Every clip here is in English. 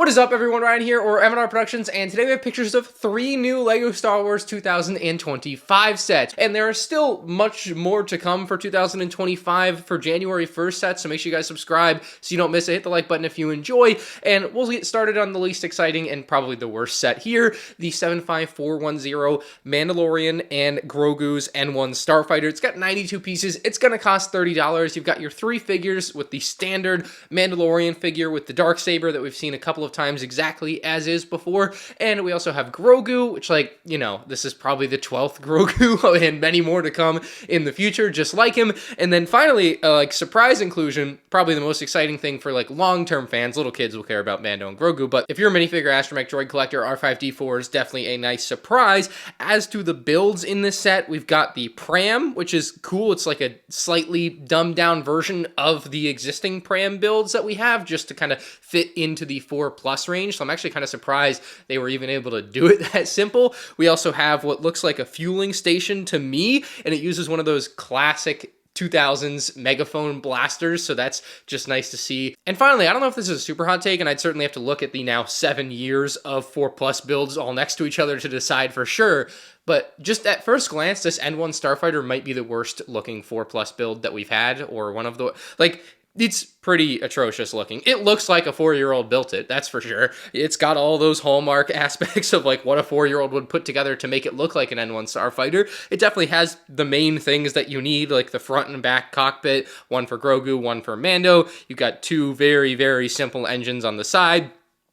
What is up, everyone? Ryan here, or MandRproductions, and today we have pictures of 3 new LEGO Star Wars 2025 sets. And there are still much more to come for 2025 for January 1st sets, so make sure you guys subscribe so you don't miss it. Hit the like button if you enjoy, and we'll get started on the least exciting and probably the worst set here, the 75410 Mandalorian and Grogu's N1 Starfighter. It's got 92 pieces. It's going to cost $30. You've got your 3 figures with the standard Mandalorian figure with the Darksaber that we've seen a couple of times exactly as is before, and we also have Grogu, which, like, you know, this is probably the 12th Grogu and many more to come in the future just like him. And then finally, like, surprise inclusion, probably the most exciting thing for like long-term fans. Little kids will care about Mando and Grogu, but if you're a minifigure astromech droid collector, R5D4 is definitely a nice surprise. As to the builds in this set, we've got the Pram, which is cool. It's like a slightly dumbed down version of the existing Pram builds that we have, just to kind of fit into the 4+ range. So I'm actually kind of surprised they were even able to do it that simple. We also have what looks like a fueling station to me, and it uses one of those classic 2000s megaphone blasters, so that's just nice to see. And finally, I don't know if this is a super hot take, and I'd certainly have to look at the now 7 years of 4+ builds all next to each other to decide for sure, but just at first glance, this N1 Starfighter might be the worst looking 4+ build that we've had, or one of the, like, it's pretty atrocious looking. It looks like a 4-year-old built it, that's for sure. It's got all those hallmark aspects of like what a 4-year-old would put together to make it look like an N1 Starfighter. It definitely has the main things that you need, like the front and back cockpit, one for Grogu, one for Mando. You've got 2 very, very simple engines on the side.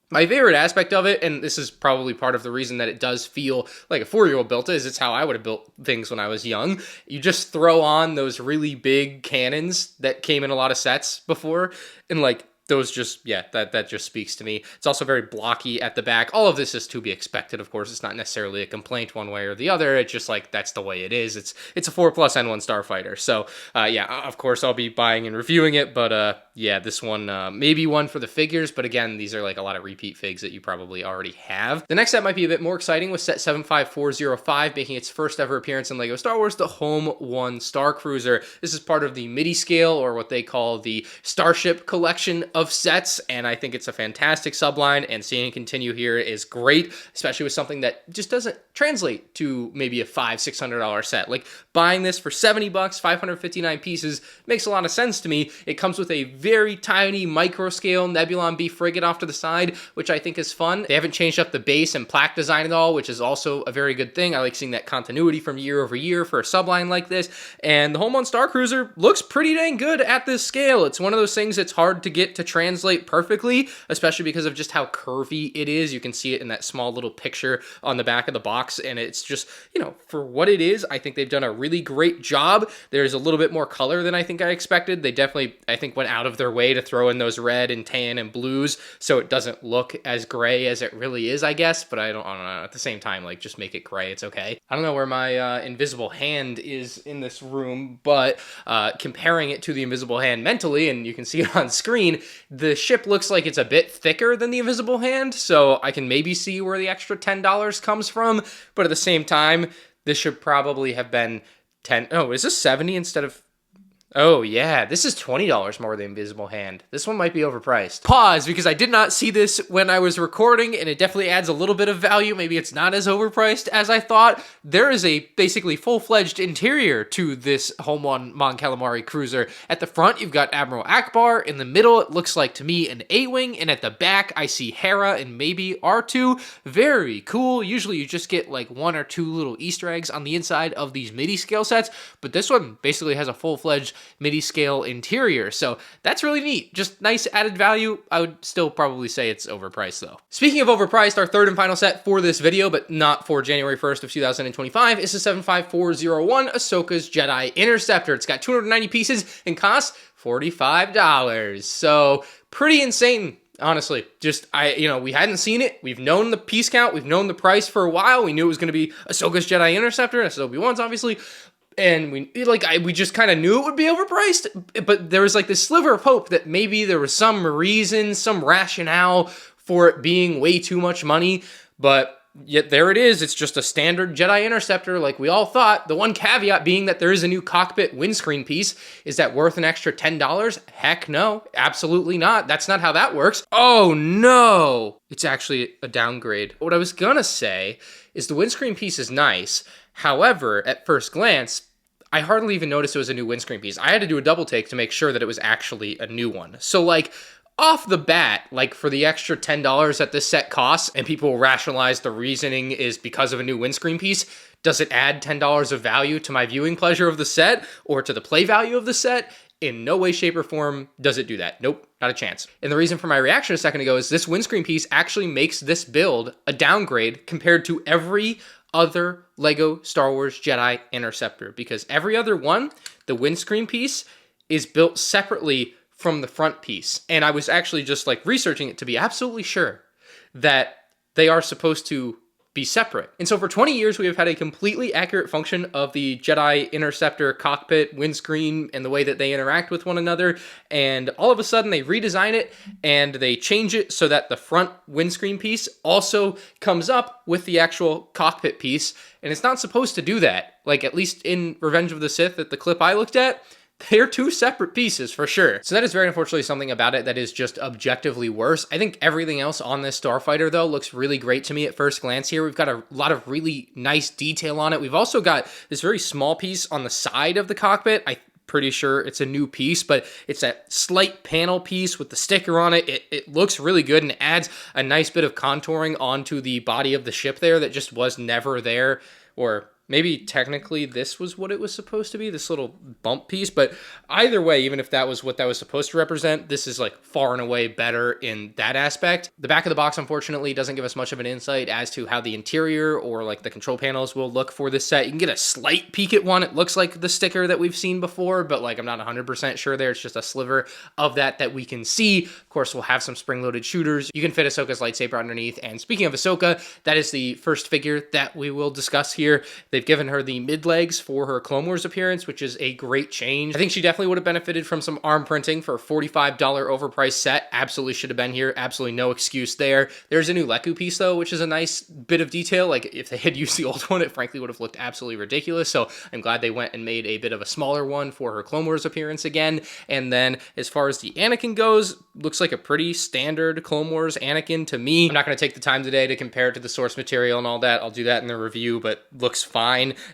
My favorite aspect of it, and this is probably part of the reason that it does feel like a 4-year-old built it, is it's how I would have built things when I was young. You just throw on those really big cannons that came in a lot of sets before, and like, those just, yeah, that just speaks to me. It's also very blocky at the back. All of this is to be expected, of course. It's not necessarily a complaint one way or the other. It's just like, that's the way it is. It's a 4+ N1 Starfighter. So, yeah, of course, I'll be buying and reviewing it, but yeah, this one, maybe one for the figures, but again, these are like a lot of repeat figs that you probably already have. The next set might be a bit more exciting with set 75405, making its first ever appearance in LEGO Star Wars, the Home 1 Star Cruiser. This is part of the MIDI scale, or what they call the Starship collection of sets, and I think it's a fantastic subline, and seeing it continue here is great, especially with something that just doesn't translate to maybe a $500-600 set. Like, buying this for $70, 559 pieces, makes a lot of sense to me. It comes with a very tiny micro-scale Nebulon B frigate off to the side, which I think is fun. They haven't changed up the base and plaque design at all, which is also a very good thing. I like seeing that continuity from year over year for a subline like this, and the Home 1 Star Cruiser looks pretty dang good at this scale. It's one of those things that's hard to get to translate perfectly, especially because of just how curvy it is. You can see it in that small little picture on the back of the box, and it's just, you know, for what it is, I think they've done a really great job. There's a little bit more color than I think I expected. They definitely, I think, went out of their way to throw in those red and tan and blues so it doesn't look as gray as it really is, I guess, but I don't know. At the same time, like, just make it gray. It's okay. I don't know where my invisible hand is in this room, but comparing it to the invisible hand mentally, and you can see it on screen, the ship looks like it's a bit thicker than the invisible hand, so I can maybe see where the extra $10 comes from, but at the same time, this should probably have been 10. Oh, is this 70 instead of... Oh, yeah, this is $20 more than Invisible Hand. This one might be overpriced. Pause, because I did not see this when I was recording, and it definitely adds a little bit of value. Maybe it's not as overpriced as I thought. There is a basically full-fledged interior to this Home 1 Mon Calamari cruiser. At the front, you've got Admiral Akbar. In the middle, it looks like, to me, an A-Wing, and at the back, I see Hera and maybe R2. Very cool. Usually, you just get like 1 or 2 little Easter eggs on the inside of these MIDI scale sets, but this one basically has a full-fledged MIDI scale interior, so that's really neat. Just nice added value. I would still probably say it's overpriced though. Speaking of overpriced, our third and final set for this video, but not for January 1st of 2025, is the 75401 Ahsoka's Jedi Interceptor. It's got 290 pieces and costs $45. So pretty insane. Honestly, just, we hadn't seen it. We've known the piece count. We've known the price for a while. We knew it was going to be Ahsoka's Jedi Interceptor, and Obi-Wan's obviously. And we just kind of knew it would be overpriced, but there was like this sliver of hope that maybe there was some reason, some rationale for it being way too much money. But yet there it is. It's just a standard Jedi Interceptor like we all thought. The one caveat being that there is a new cockpit windscreen piece. Is that worth an extra $10? Heck no, absolutely not. That's not how that works. Oh no, it's actually a downgrade. What I was gonna say is the windscreen piece is nice. However, at first glance, I hardly even noticed it was a new windscreen piece. I had to do a double take to make sure that it was actually a new one. So like, off the bat, like for the extra $10 that this set costs, and people will rationalize the reasoning is because of a new windscreen piece, does it add $10 of value to my viewing pleasure of the set or to the play value of the set? In no way, shape, or form does it do that. Nope, not a chance. And the reason for my reaction a second ago is this windscreen piece actually makes this build a downgrade compared to every other Lego Star Wars Jedi Interceptor, because every other one, the windscreen piece is built separately from the front piece. And I was actually just like researching it to be absolutely sure that they are supposed to be separate. And so for 20 years, we have had a completely accurate function of the Jedi Interceptor cockpit, windscreen, and the way that they interact with one another. And all of a sudden they redesign it and they change it so that the front windscreen piece also comes up with the actual cockpit piece. And it's not supposed to do that. Like, at least in Revenge of the Sith, at the clip I looked at, they're two separate pieces for sure. So that is very unfortunately something about it that is just objectively worse. I think everything else on this starfighter though looks really great to me at first glance here. We've got a lot of really nice detail on it. We've also got this very small piece on the side of the cockpit. I'm pretty sure it's a new piece, but it's that slight panel piece with the sticker on it. It looks really good and adds a nice bit of contouring onto the body of the ship there that just was never there, or maybe technically this was what it was supposed to be, this little bump piece. But either way, even if that was what that was supposed to represent, this is like far and away better in that aspect. The back of the box, unfortunately, doesn't give us much of an insight as to how the interior or like the control panels will look for this set. You can get a slight peek at one. It looks like the sticker that we've seen before, but like I'm not 100% sure there. It's just a sliver of that we can see. Of course, we'll have some spring-loaded shooters. You can fit Ahsoka's lightsaber underneath. And speaking of Ahsoka, that is the first figure that we will discuss here. They've given her the mid-legs for her Clone Wars appearance, which is a great change. I think she definitely would have benefited from some arm printing for a $45 overpriced set. Absolutely should have been here. Absolutely no excuse there. There's a new Leku piece, though, which is a nice bit of detail. Like, if they had used the old one, it frankly would have looked absolutely ridiculous. So I'm glad they went and made a bit of a smaller one for her Clone Wars appearance again. And then as far as the Anakin goes, looks like a pretty standard Clone Wars Anakin to me. I'm not going to take the time today to compare it to the source material and all that. I'll do that in the review, but looks fine.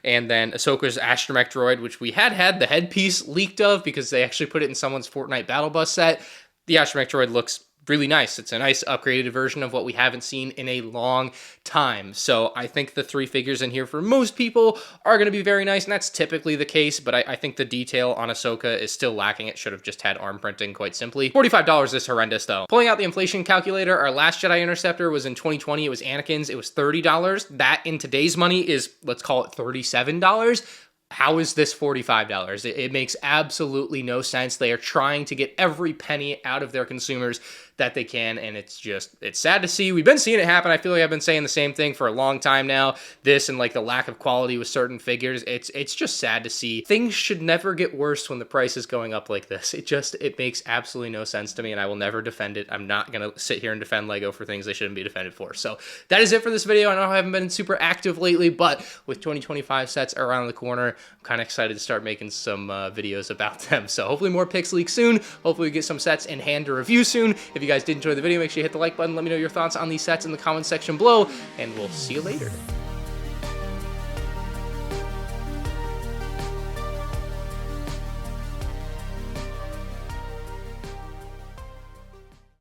And then Ahsoka's astromech droid, which we had the headpiece leaked of because they actually put it in someone's Fortnite Battle Bus set. The astromech droid looks really nice. It's a nice upgraded version of what we haven't seen in a long time. So I think the three figures in here for most people are going to be very nice, and that's typically the case, but I think the detail on Ahsoka is still lacking. It should have just had arm printing, quite simply. $45 is horrendous, though. Pulling out the inflation calculator, our last Jedi Interceptor was in 2020. It was Anakin's. It was $30. That, in today's money, is, let's call it $37. How is this $45? It makes absolutely no sense. They are trying to get every penny out of their consumers that they can, and it's sad to see. We've been seeing it happen. I feel like I've been saying the same thing for a long time now. This and like the lack of quality with certain figures, it's just sad to see. Things should never get worse when the price is going up like this. It makes absolutely no sense to me, and I will never defend it. I'm not gonna sit here and defend Lego for things they shouldn't be defended for. So that is it for this video. I know I haven't been super active lately, but with 2025 sets around the corner, I'm kind of excited to start making some videos about them. So hopefully more pics leak soon. Hopefully we get some sets in hand to review soon. If you guys did enjoy the video, make sure you hit the like button. Let me know your thoughts on these sets in the comments section below, and we'll see you later.